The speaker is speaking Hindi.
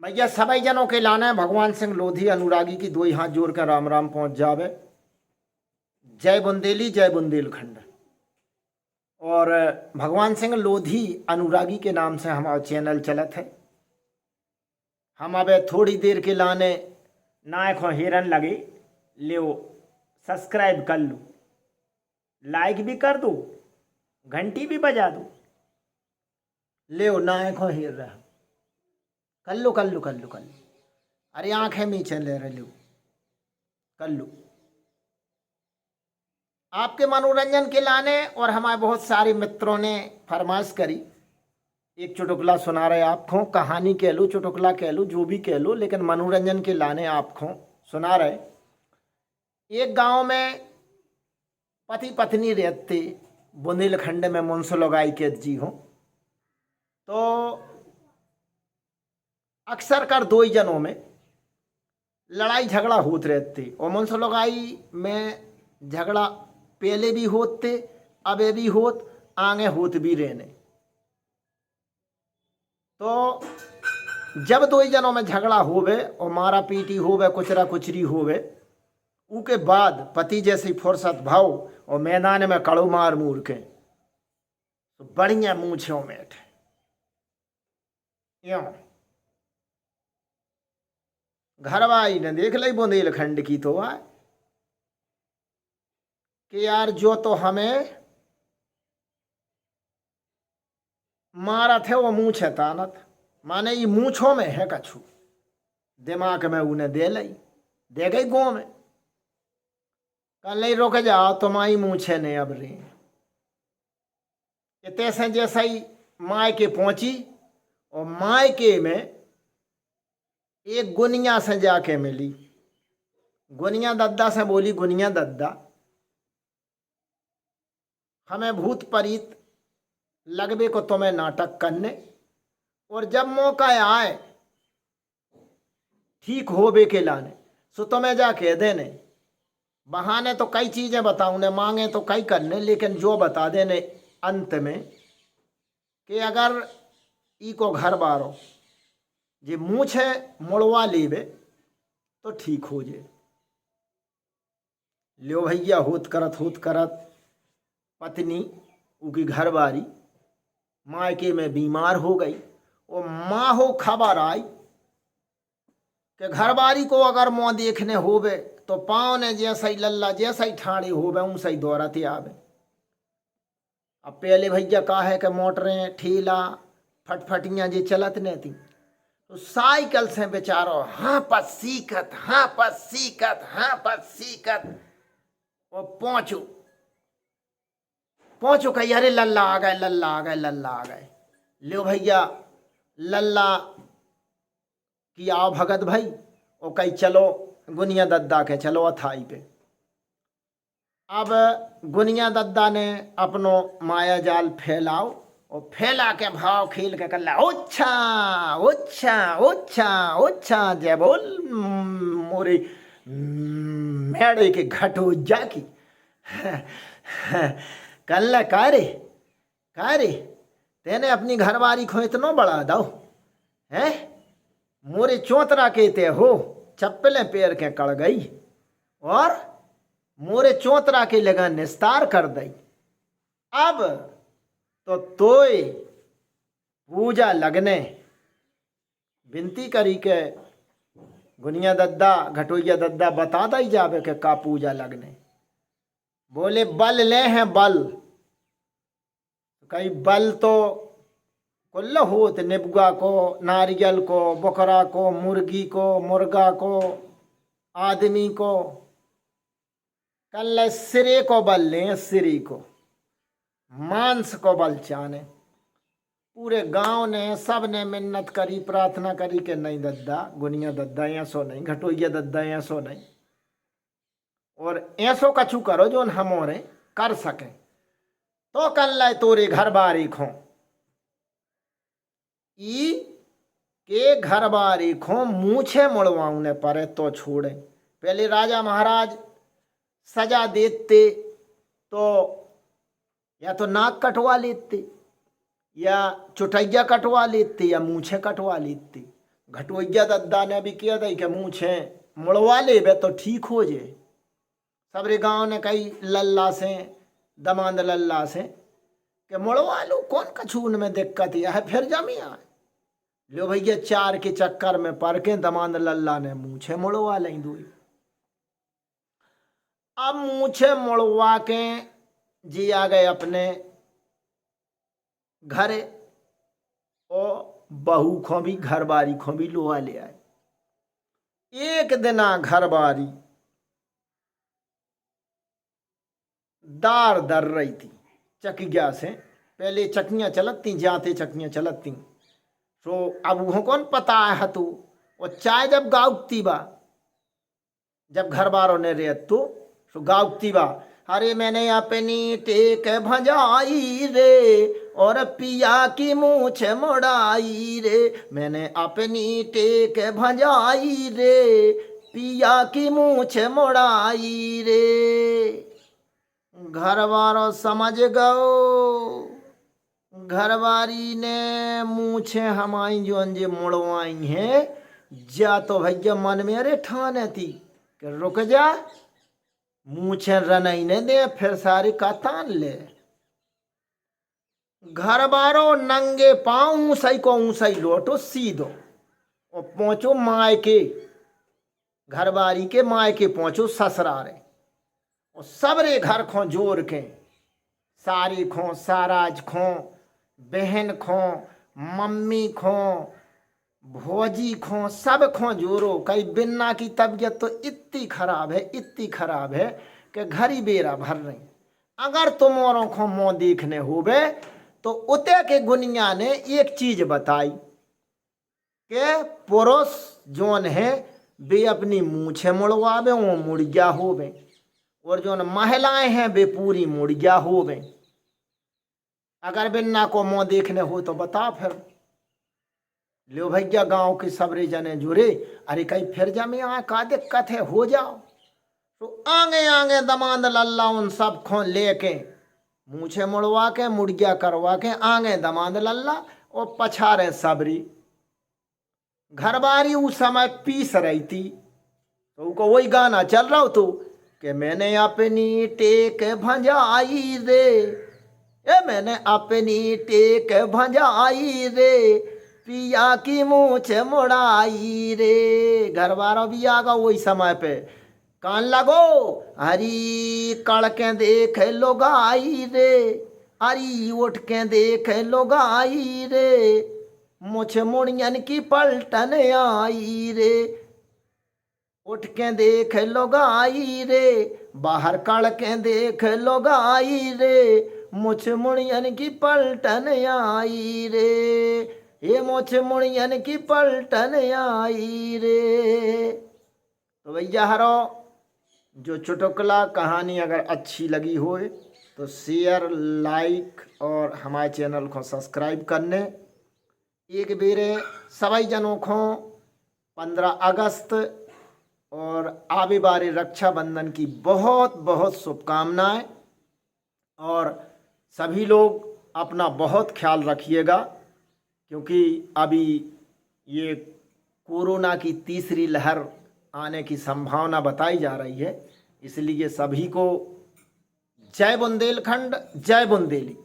भैया सभी जनों के लाना भगवान सिंह लोधी अनुरागी की दो हाथ जोड़ कर राम राम पहुंच जावे। जय बुंदेली जय बुंदेलखंड। और भगवान सिंह लोधी अनुरागी के नाम से हमारा चैनल चलत है। हम अब थोड़ी देर के लाने नायक हो हिरन लगे ले सब्सक्राइब कर लो, लाइक भी कर दो, घंटी भी बजा दो। ले नायक हो हिर रहा कर लो कर लो कर लो कर लो। अरे आंखें में चले रहे लो कर लो। आपके मनोरंजन के लाने और हमारे बहुत सारे मित्रों ने फरमाइश करी एक चुटकुला सुना रहे आपको, कहानी कह लो चुटकुला कह लो जो भी कह लो, लेकिन मनोरंजन के लाने आपको सुना रहे। एक गांव में पति पत्नी रहते बुंदेलखंड में मुंसलोगाई के जी हो। तो अक्सर कर दो ही जनों में लड़ाई झगड़ा होत रहते और मुंसलोगाई में झगड़ा पहले भी होते, अबे भी होत, आगे होत भी रहने। तो जब दो ही जनों में झगड़ा होवे और मारा पीटी होवे, कुचरा कुचरी होवे, उके बाद पति जैसी फुर्सत भाव और मैदान में कड़ो मार मूर के तो बढ़िया मूछों में यूं घरवाई ने देख ली बुंदेलखंड की तो आए कि यार जो तो हमें मारा थे वो मूछ है तानत, माने ये मूछों में है कछु, दिमाग में उन्हें दे लई, दे गई गाँव में। कल नहीं रोक जाओ तुम्हारी मूछे ने अब रे। तैसे जैसा ही मायके पहुंची और मायके में एक गुनिया से जाके मिली। गुनिया दद्दा से बोली, गुनिया दद्दा हमें भूत परीत लगबे को तुम्हें नाटक करने, और जब मौका आए ठीक होबे के लाने सो तुम्हें जा कह देने। बहाने तो कई चीजें बताऊँ ने, मांगे तो कई करने, लेकिन जो बता देने अंत में कि अगर ई को घर बारो जे मूछे मुड़वा लेवे तो ठीक हो जे। लो भैया होत करत पत्नी उकी घरवारी मायके में बीमार हो गई और माँ हो खबर आई कि घरवारी को अगर मुँह देखने होवे तो पाँव ने जैसा ही लल्ला जैसा ही ठाड़े होवे उनसे ही दौड़ते आवे। अब पहले भैया का है कि मोटरें ठेला फटफटियाँ जे चलत नहीं थी, तो साइकिल से बेचारो हाँ पस सीखत और पहुंचो कही अरे लल्ला आ गए। लो भैया लल्ला की आओ भगत भाई और कही चलो गुनिया दद्दा के चलो अथाई पे। अब गुनिया दद्दा ने अपनो माया जाल फैलाओ और फैला के भाव खेल के कल्ला उच्छा उच्छा उच्छा उच्छा जय बोल मोरे मेड़े के घटो जाकी कल्ला कारे तेने अपनी घरवारी को इतना बढ़ा दो है, मोरे चौतरा कहते हो चप्पलें पैर के कड़ गई और मोरे चौतरा के लगा निस्तार कर दई। अब तो तोय पूजा लगने विनती करी के गुनिया दद्दा घटोइया दद्दा बता दई जावे के का पूजा लगने। बोले बल ले हैं बल, कई बल तो कुल्ल होत, निबुआ को, नारियल को, बकरा को, मुर्गी को, मुर्गा को, आदमी को। कल सिरे को बल लें, सिरे को मांस को बल चाने। पूरे गांव ने सब ने मिन्नत करी, प्रार्थना करी कि नहीं दद्दा गुनिया दद्दा ऐसो नहीं, घटोइया दद्दा ऐसो नहीं, और ऐसो कछु करो जो हम और कर सके। तो कल तोरे घर बारी खो ई के घर बारी खो मूछे मुड़वाऊने परे तो छोड़े। पहले राजा महाराज सजा देते तो या तो नाक कटवा लेते या चुटैया कटवा लेते या मूछे कटवा लेते। घटोइया दद्दा ने भी किया था कि मुँह छे मुड़वा ले बे तो ठीक हो जे। सबरे गांव ने कई लल्ला से दमांद लल्ला से कि मुड़वा लो, कौन कछून में दिक्कत है फिर जमिया लो भैया। 4 के चक्कर में पड़ के दमांद लल्ला ने मूछे मुड़वा लें दो। अब मूछे मुड़वा के जी आ गए अपने घरे और बहू को भी घर बारी को भी लोहा ले आए। एक दिना घर बारी दार दर रही थी चकिया से। पहले चकियां चलती जाते चकियां चलती तो अब वो कौन पता है तू वो चाय जब गाउती बा, जब घर बारों ने रेत तो गाउती बा, अरे मैंने अपनी टेक भजाई रे और पिया की मूछ मुड़ाई रे, मैंने अपनी टेक भजाई रे पिया की मूछ मुड़ाई रे। घर वालों समझ गओ, घरवारी ने मूछे हमारी जो अंजे मुड़वाई हैं जा तो भैया मन में अरे ठाने थी कि रुक जा मूछे रनई ने दे फिर सारी कातान ले। घर बारो नंगे पाँव ऊंसाई को ऊंसाई लोटो सीधो और पहुंचो मायके, घरबारी के मायके पहुंचो ससुरारे और सबरे घर खो जोर के सारी खो साराज खो बहन खो मम्मी खो भौजी खो सब खो जोरो। कई बिन्ना की तबीयत तो इतनी खराब है, इतनी खराब है कि घर ही बेरा भर रही। अगर तुम औरों को मुँह देखने होवे तो उते के गुनिया ने एक चीज बताई कि पुरुष जोन है वे अपनी मूछे मुड़वावे वो मुड़िया होवे और जोन महिलाएं हैं वे पूरी मुड़िया होवे। अगर बिन्ना को मुँह देखने हो तो बता फिर। लो भैया गांव के सबरे जने जुड़े, अरे कहीं फिर जा में आ का दिक्कत है हो जाओ। तो आगे आगे दमांद लल्ला उन सब को लेके मूछे मुड़वा के मुड़िया करवा के आगे दमांद लल्ला और पछारे सबरी। घरबारी उस समय पीस रही थी तो उनको वही गाना चल रहा हो तो कि मैंने अपनी टेक भंजाई रे, ए मैंने अपनी टेक भंजाई रे पिया की मूछ मुड़ाई रे। घरवारा भी आ गया वही समय पे, कान लगो हरी कड़ के देख लोग आई रे, हरी उठ के देख लोग आई रे, मुछ मुड़ियन की पलटन आई रे, उठ के देख लोग आई रे, बाहर कड़ के देख लोग आई रे, मुछ मुड़ियन की पलटन आई रे, ये मुछ मुड़ियन की पलटन आई रे। तो भैया हरो जो चुटकुला कहानी अगर अच्छी लगी हो तो शेयर लाइक और हमारे चैनल को सब्सक्राइब करने। एक बेरे सभी जनों को 15 अगस्त और आवे बारे रक्षाबंधन की बहुत बहुत शुभकामनाएं और सभी लोग अपना बहुत ख्याल रखिएगा क्योंकि अभी ये कोरोना की तीसरी लहर आने की संभावना बताई जा रही है। इसलिए सभी को जय बुंदेलखंड, जय बुंदेली।